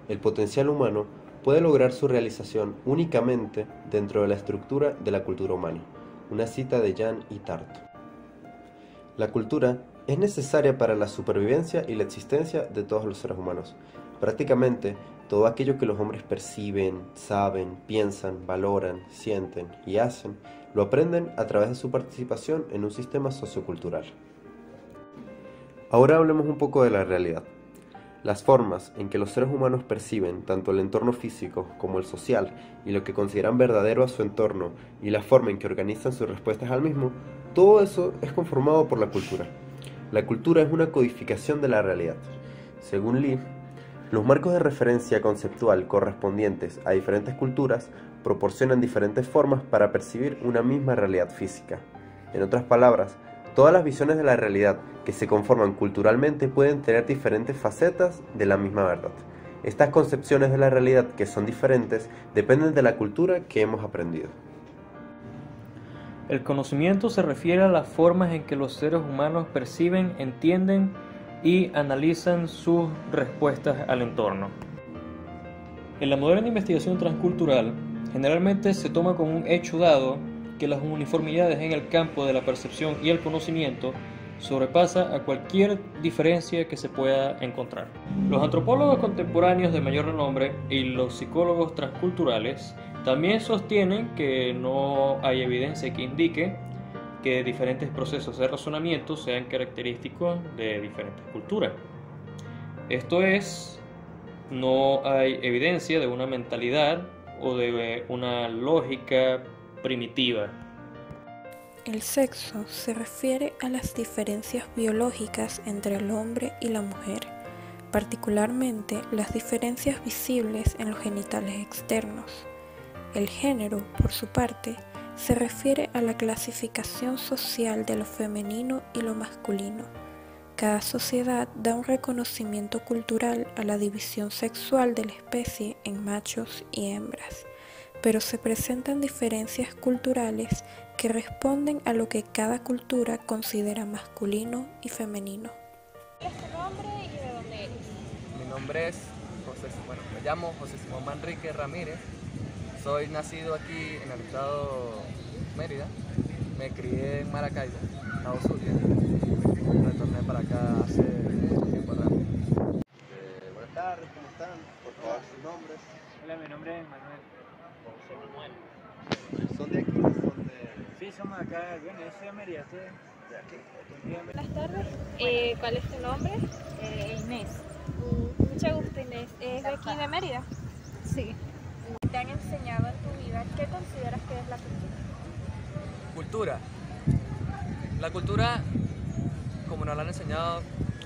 el potencial humano puede lograr su realización únicamente dentro de la estructura de la cultura humana. Una cita de Jean Itard. La cultura es necesaria para la supervivencia y la existencia de todos los seres humanos. Prácticamente todo aquello que los hombres perciben, saben, piensan, valoran, sienten y hacen, lo aprenden a través de su participación en un sistema sociocultural. Ahora hablemos un poco de la realidad. Las formas en que los seres humanos perciben tanto el entorno físico como el social y lo que consideran verdadero a su entorno y la forma en que organizan sus respuestas al mismo, todo eso es conformado por la cultura. La cultura es una codificación de la realidad. Según Lee, los marcos de referencia conceptual correspondientes a diferentes culturas proporcionan diferentes formas para percibir una misma realidad física. En otras palabras, todas las visiones de la realidad que se conforman culturalmente pueden tener diferentes facetas de la misma verdad. Estas concepciones de la realidad que son diferentes dependen de la cultura que hemos aprendido. El conocimiento se refiere a las formas en que los seres humanos perciben, entienden y analizan sus respuestas al entorno. En la moderna investigación transcultural, generalmente se toma como un hecho dado que las uniformidades en el campo de la percepción y el conocimiento sobrepasa a cualquier diferencia que se pueda encontrar. Los antropólogos contemporáneos de mayor renombre y los psicólogos transculturales también sostienen que no hay evidencia que indique que diferentes procesos de razonamiento sean característicos de diferentes culturas. Esto es, no hay evidencia de una mentalidad o de una lógica primitiva. El sexo se refiere a las diferencias biológicas entre el hombre y la mujer, particularmente las diferencias visibles en los genitales externos. El género, por su parte, se refiere a la clasificación social de lo femenino y lo masculino. Cada sociedad da un reconocimiento cultural a la división sexual de la especie en machos y hembras, pero se presentan diferencias culturales que responden a lo que cada cultura considera masculino y femenino. ¿Cuál es tu nombre y de dónde eres? Mi nombre es me llamo José Simón Manrique Ramírez. Soy nacido aquí en el estado Mérida. Me crié en Maracaibo, estado Zulia. Retorné para acá hace mucho tiempo atrás. Buenas tardes, ¿cómo están? Por favor, sus nombres. Hola, mi nombre es Manuel. José Manuel. ¿Son de aquí? ¿Son de...? Sí, somos acá, bueno, yo soy de Mérida, ¿sí? de aquí? Buenas tardes. ¿Cuál es tu nombre? Inés. Mucho gusto, Inés. ¿Es de aquí de Mérida? Sí. ¿Te han enseñado en tu vida qué consideras que es la cultura? Cultura. La cultura, como nos la han enseñado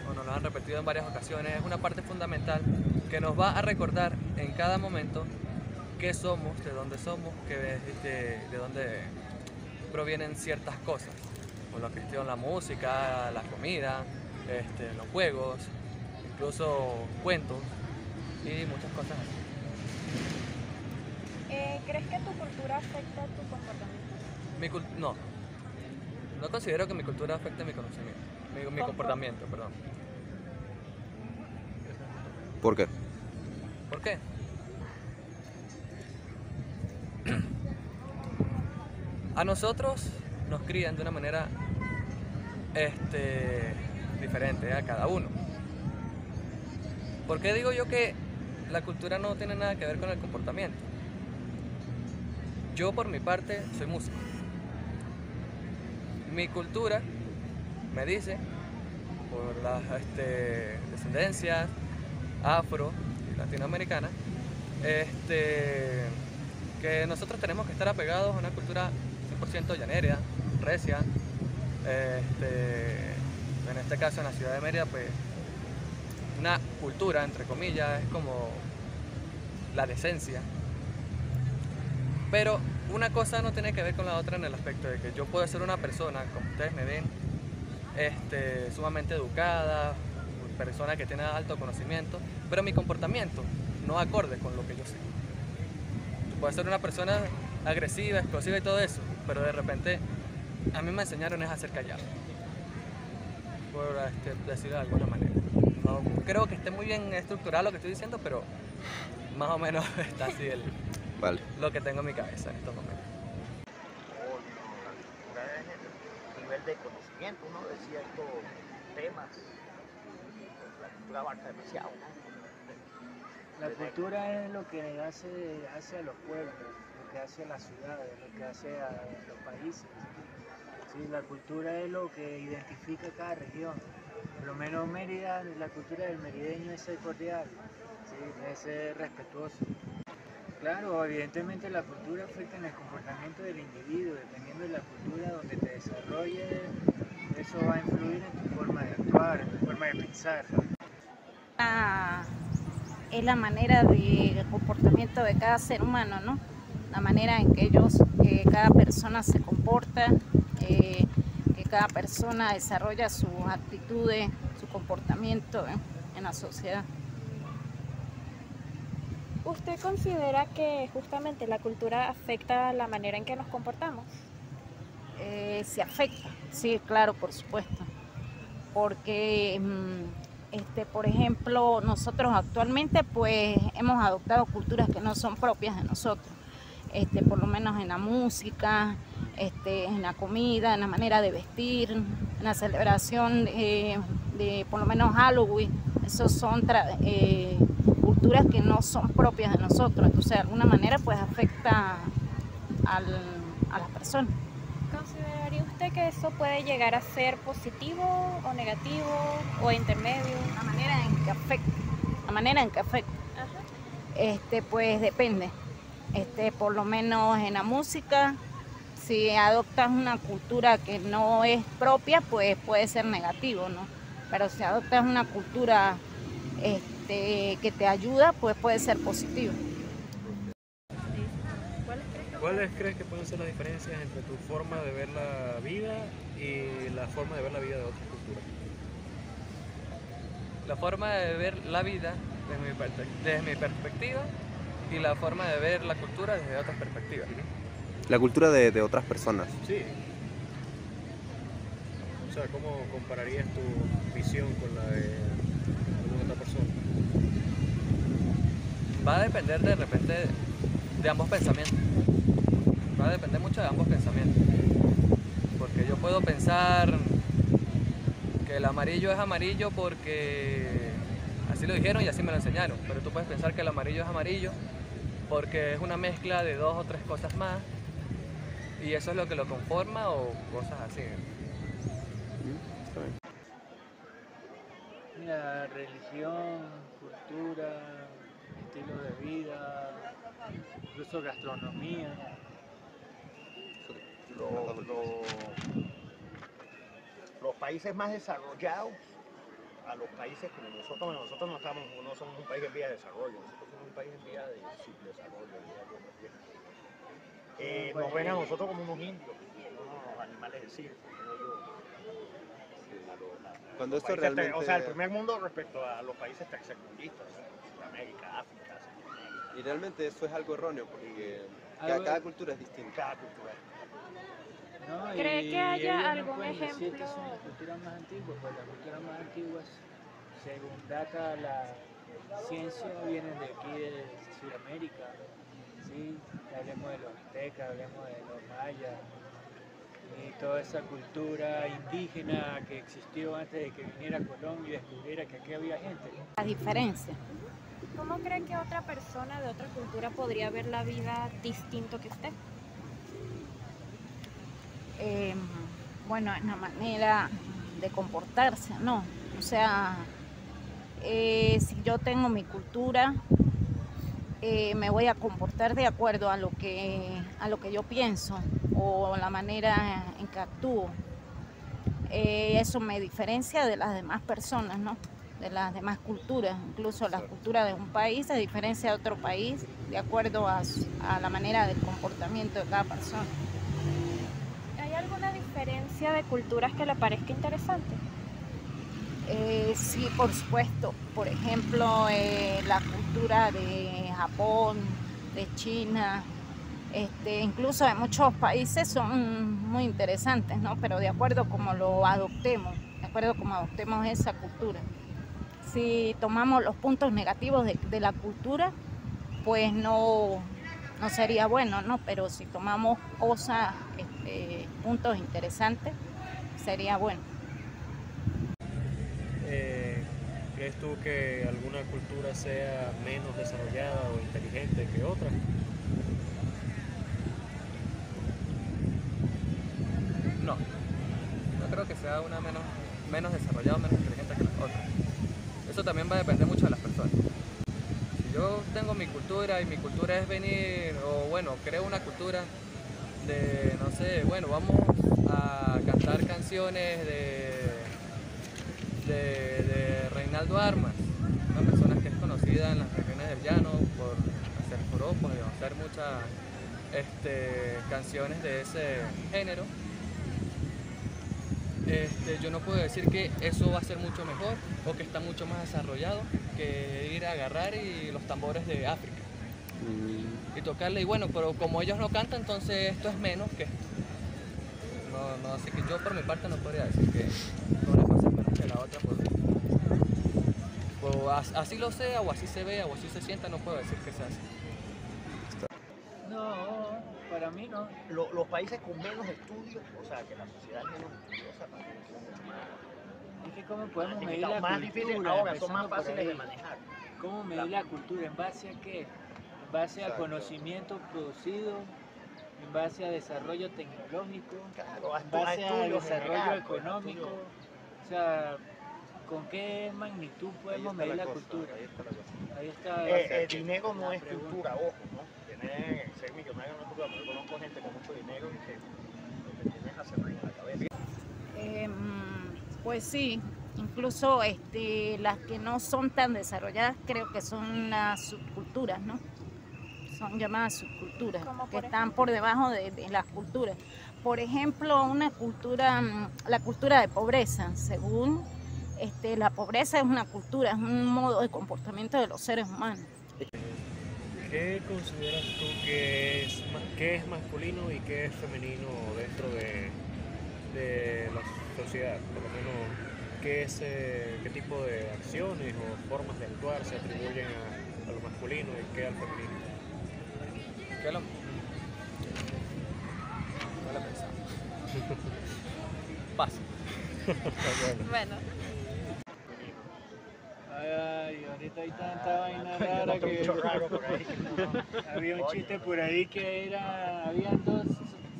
o nos la han repetido en varias ocasiones, es una parte fundamental que nos va a recordar en cada momento qué somos, de dónde provienen ciertas cosas, como la cuestión, la música, la comida, los juegos, incluso cuentos y muchas cosas así. ¿Crees que tu cultura afecta tu comportamiento? No considero que mi cultura afecte mi conocimiento, mi comportamiento, perdón. ¿Por qué? ¿Por qué? A nosotros nos crían de una manera diferente a cada uno. ¿Por qué digo yo que la cultura no tiene nada que ver con el comportamiento? Yo por mi parte soy músico. Mi cultura me dice, por las descendencias afro y latinoamericana, que nosotros tenemos que estar apegados a una cultura 100% llanera, recia. En este caso en la ciudad de Mérida, pues una cultura, entre comillas, es como la decencia. Pero una cosa no tiene que ver con la otra en el aspecto de que yo puedo ser una persona, como ustedes me ven, sumamente educada, persona que tiene alto conocimiento, pero mi comportamiento no acorde con lo que yo sé. Puedo ser una persona agresiva, explosiva y todo eso, pero de repente a mí me enseñaron es a ser callado, por decirlo de alguna manera. No creo que esté muy bien estructurado lo que estoy diciendo, pero más o menos está así Vale. lo que tengo en mi cabeza en estos momentos. La cultura es el nivel de conocimiento, ¿no? De ciertos temas. La cultura abarca demasiado, ¿no? La cultura es lo que hace a los pueblos, lo que hace a las ciudades, lo que hace a los países. Sí, la cultura es lo que identifica cada región. Por lo menos Mérida, la cultura del merideño es ser cordial, sí, es ser respetuoso. Claro, evidentemente la cultura afecta en el comportamiento del individuo, dependiendo de la cultura donde te desarrolles, eso va a influir en tu forma de actuar, en tu forma de pensar. Es la manera de comportamiento de cada ser humano, ¿no? La manera en que cada persona se comporta, que cada persona desarrolla sus actitudes, su comportamiento en la sociedad. ¿Usted considera que justamente la cultura afecta la manera en que nos comportamos? Se afecta, sí, claro, por supuesto, porque por ejemplo, nosotros actualmente pues hemos adoptado culturas que no son propias de nosotros, por lo menos en la música, en la comida, en la manera de vestir, en la celebración de por lo menos Halloween. Esos son culturas que no son propias de nosotros, entonces de alguna manera pues afecta a las personas. ¿Consideraría usted que eso puede llegar a ser positivo o negativo o intermedio? La manera en que afecta. Ajá. Pues depende. Por lo menos en la música, si adoptas una cultura que no es propia, pues puede ser negativo, ¿no? Pero si adoptas una cultura que te ayuda, pues puede ser positivo. ¿Cuáles crees que pueden ser las diferencias entre tu forma de ver la vida y la forma de ver la vida de otras culturas? La forma de ver la vida desde mi perspectiva y la forma de ver la cultura desde otras perspectivas. La cultura de otras personas. Sí. O sea, ¿cómo compararías tu visión con la de alguna otra persona? Va a depender de repente de ambos pensamientos. Va a depender mucho de ambos pensamientos. Porque yo puedo pensar que el amarillo es amarillo porque así lo dijeron y así me lo enseñaron. Pero tú puedes pensar que el amarillo es amarillo porque es una mezcla de 2 o 3 cosas más y eso es lo que lo conforma o cosas así. Mira, religión, cultura, estilo de vida, incluso gastronomía. Los países más desarrollados a los países como nosotros no somos un país en vía de desarrollo, nosotros somos un país en vía de subdesarrollo. Nos ven a nosotros como unos indios, unos animales de circo. Cuando esto realmente... O sea, el primer mundo respecto a los países tercermundistas, Sudamérica, África, Centroamérica. Y realmente eso es algo erróneo porque cada cultura es distinta. Cada cultura. ¿No? ¿Cree Y que haya ellos no algún pueden decir ejemplo? que son las culturas más antiguas, pues las culturas más antiguas, según data la ciencia, vienen de aquí de Sudamérica, ¿sí? Hablemos de los aztecas, hablemos de los mayas, y toda esa cultura indígena que existió antes de que viniera Colón y descubriera que aquí había gente. La diferencia. ¿Cómo cree que otra persona de otra cultura podría ver la vida distinto que usted? Bueno, en la manera de comportarse, ¿no? O sea, si yo tengo mi cultura, me voy a comportar de acuerdo a lo que yo pienso o la manera en que actúo. Eso me diferencia de las demás personas, ¿no? De las demás culturas. Incluso la cultura de un país se diferencia de otro país de acuerdo a la manera del comportamiento de cada persona. ¿Hay alguna diferencia de culturas que le parezca interesante? Sí, por supuesto. Por ejemplo, la cultura de Japón, de China, incluso de muchos países son muy interesantes, ¿no? Pero de acuerdo como lo adoptemos, de acuerdo como adoptemos esa cultura. si tomamos los puntos negativos de la cultura, pues no sería bueno, ¿no? Pero si tomamos cosas, puntos interesantes, sería bueno. ¿Crees tú que alguna cultura sea menos desarrollada o inteligente que otra? No, no creo que sea una menos desarrollada o menos inteligente que la otra. Eso también va a depender mucho de las personas. Si yo tengo mi cultura y mi cultura es venir, o bueno, creo una cultura de, no sé, bueno, vamos a cantar canciones de Reinaldo Armas, una persona que es conocida en las regiones del llano por hacer joropos y hacer muchas canciones de ese género. Yo no puedo decir que eso va a ser mucho mejor o que está mucho más desarrollado que ir a agarrar y los tambores de África y tocarle, y bueno, pero como ellos no cantan, entonces esto es menos que esto. No, así que yo por mi parte no podría decir que una cosa es menos que la otra así lo sea, o así se vea, o así se sienta, no puedo decir que sea así. No, para mí no. Los países con menos estudios, o sea, que la sociedad es menos estudiosa, para mí son mucho más. Es que cómo podemos medir la más cultura, difícil ahora, son más empezando por fáciles de ahí. manejar. ¿Cómo medir la cultura? ¿En base a qué? En base a Exacto. conocimiento producido, en base a desarrollo tecnológico, Claro, en base a estudios desarrollo general, pues, económico. estudios. O sea, ¿con qué magnitud podemos medir la cultura? Ahí está la cosa. Ahí está. El dinero no la es pregunta. cultura, ojo, ¿no? Ser millonario no es cultura, pero yo conozco gente con mucho dinero y que lo que tiene es hacer ruido en la cabeza. Pues sí, incluso las que no son tan desarrolladas creo que son las subculturas, ¿no? Son llamadas subculturas, ¿Cómo que por están por debajo de las culturas. Por ejemplo, una cultura, la cultura de pobreza, según la pobreza es una cultura, es un modo de comportamiento de los seres humanos. ¿Qué consideras tú que es masculino y qué es femenino dentro de la sociedad? Por lo menos, ¿qué tipo de acciones o formas de actuar se atribuyen a lo masculino y qué al femenino? ¿Qué lo? No lo pensaba. Pasa. Bueno, Ay, ahorita hay tanta vaina rara Otro que bicho raro por ahí. había un chiste por ahí que habían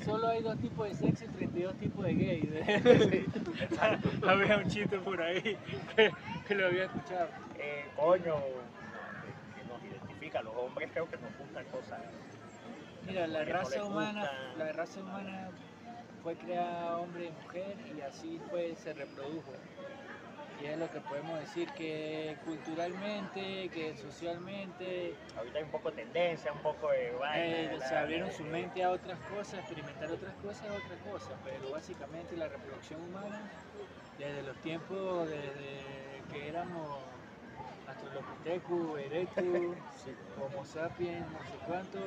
solo hay 2 tipos de sexo y 32 tipos de gay. Había un chiste por ahí que lo había escuchado. Coño, que nos identifica, los hombres creo que nos gustan cosas. Mira, la que no raza les humana gustan. fue creada hombre y mujer y así se reprodujo. Y es lo que podemos decir, que culturalmente, que socialmente, Ahorita hay un poco de tendencia, un poco de vaina. se abrieron su mente a otras cosas, experimentar otras cosas es otra cosa, pero básicamente la reproducción humana, desde los tiempos, desde que éramos Australopithecus, Erectus, Homo sapiens, no sé cuánto,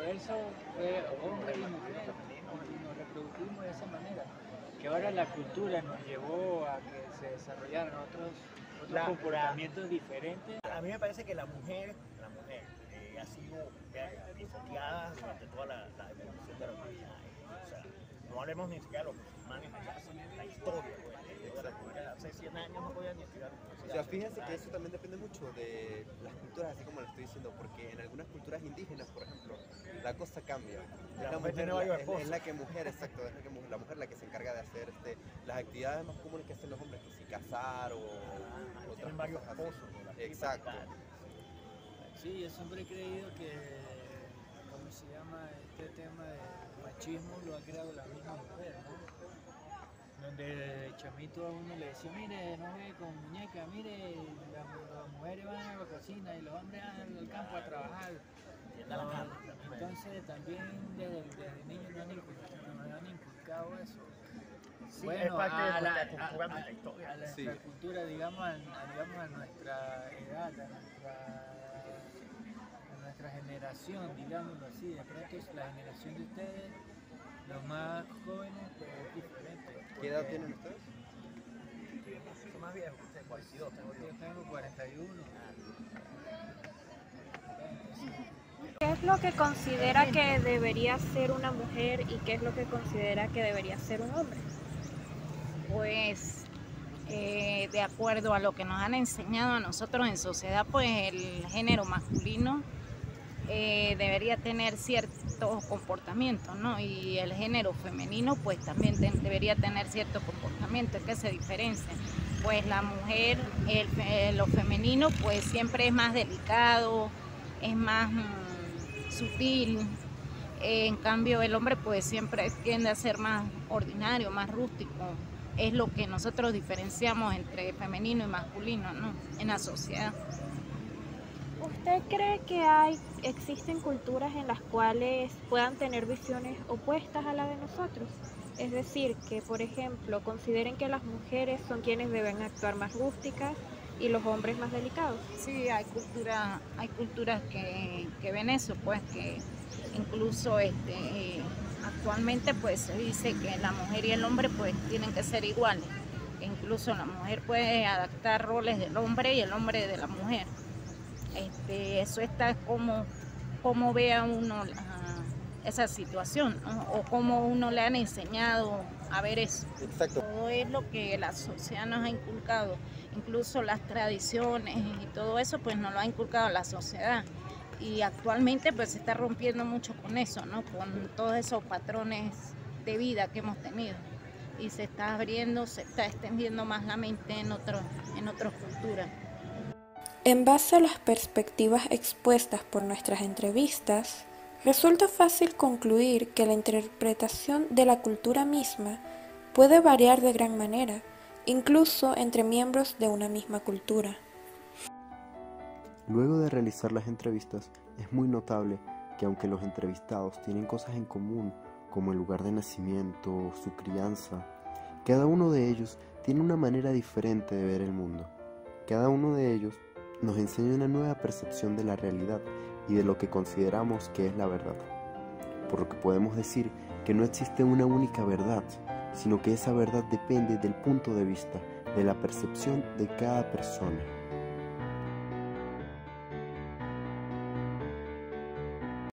eso fue hombre y mujer, y nos reproducimos de esa manera. Que ahora la cultura nos llevó a que se desarrollaran otros comportamientos diferentes. A mí me parece que la mujer ha sido pisoteada durante toda la evolución de la humanidad. O sea, no hablemos ni siquiera de los musulmanes, la historia. Hace 100 años no podían ni estudiar. O sea, fíjense que eso también depende mucho de las culturas, así como lo estoy diciendo, porque en algunas culturas indígenas, por ejemplo, la cosa cambia. La mujer tiene varios esposos. Es la mujer la que se encarga de hacer las actividades más comunes que hacen los hombres, que si cazar o otras Tienen varios cosas así. esposos. Exacto. Sí, yo siempre he creído que, ¿cómo se llama? Este tema de machismo lo ha creado la misma mujer, ¿no? Donde de chamito a uno le decía, mire, no ve con muñeca, mire, las mujeres van a la cocina y los hombres van al campo a trabajar. No, entonces también desde niños nos han inculcado eso. Sí, Bueno, es parte de a nuestra cultura, nuestra historia. a nuestra Sí. cultura, digamos a nuestra edad, a nuestra generación, digámoslo así. De pronto la generación de ustedes, los más jóvenes, pues es diferente. ¿Qué edad tienen ustedes? Son más viejos que usted, 42 tengo yo. Yo tengo 41. ¿Qué es lo que considera que debería ser una mujer y qué es lo que considera que debería ser un hombre? Pues de acuerdo a lo que nos han enseñado a nosotros en sociedad, pues el género masculino debería tener ciertos comportamientos, ¿no? Y el género femenino pues también debería tener ciertos comportamientos. ¿Qué se diferencia? Pues la mujer, lo femenino pues siempre es más delicado, es más sutil. En cambio el hombre pues siempre tiende a ser más ordinario, más rústico. Es lo que nosotros diferenciamos entre femenino y masculino, ¿no? En la sociedad. ¿Usted cree que existen culturas en las cuales puedan tener visiones opuestas a la de nosotros? Es decir, que por ejemplo consideren que las mujeres son quienes deben actuar más rústicas y los hombres más delicados. Sí, hay culturas que ven eso, pues que incluso actualmente pues se dice que la mujer y el hombre pues tienen que ser iguales. Incluso la mujer puede adaptar roles del hombre y el hombre de la mujer. Eso está como vea uno esa situación, ¿no? O como uno le han enseñado a ver eso. Exacto. Todo es lo que la sociedad nos ha inculcado, incluso las tradiciones y todo eso pues nos lo ha inculcado la sociedad. Y actualmente pues se está rompiendo mucho con eso, ¿no? Con todos esos patrones de vida que hemos tenido. Y se está abriendo, se está extendiendo más la mente en otras culturas. En base a las perspectivas expuestas por nuestras entrevistas, resulta fácil concluir que la interpretación de la cultura misma puede variar de gran manera, incluso entre miembros de una misma cultura. Luego de realizar las entrevistas, es muy notable que aunque los entrevistados tienen cosas en común, como el lugar de nacimiento o su crianza, cada uno de ellos tiene una manera diferente de ver el mundo. Cada uno de ellos nos enseña una nueva percepción de la realidad y de lo que consideramos que es la verdad. Por lo que podemos decir que no existe una única verdad, sino que esa verdad depende del punto de vista, de la percepción de cada persona.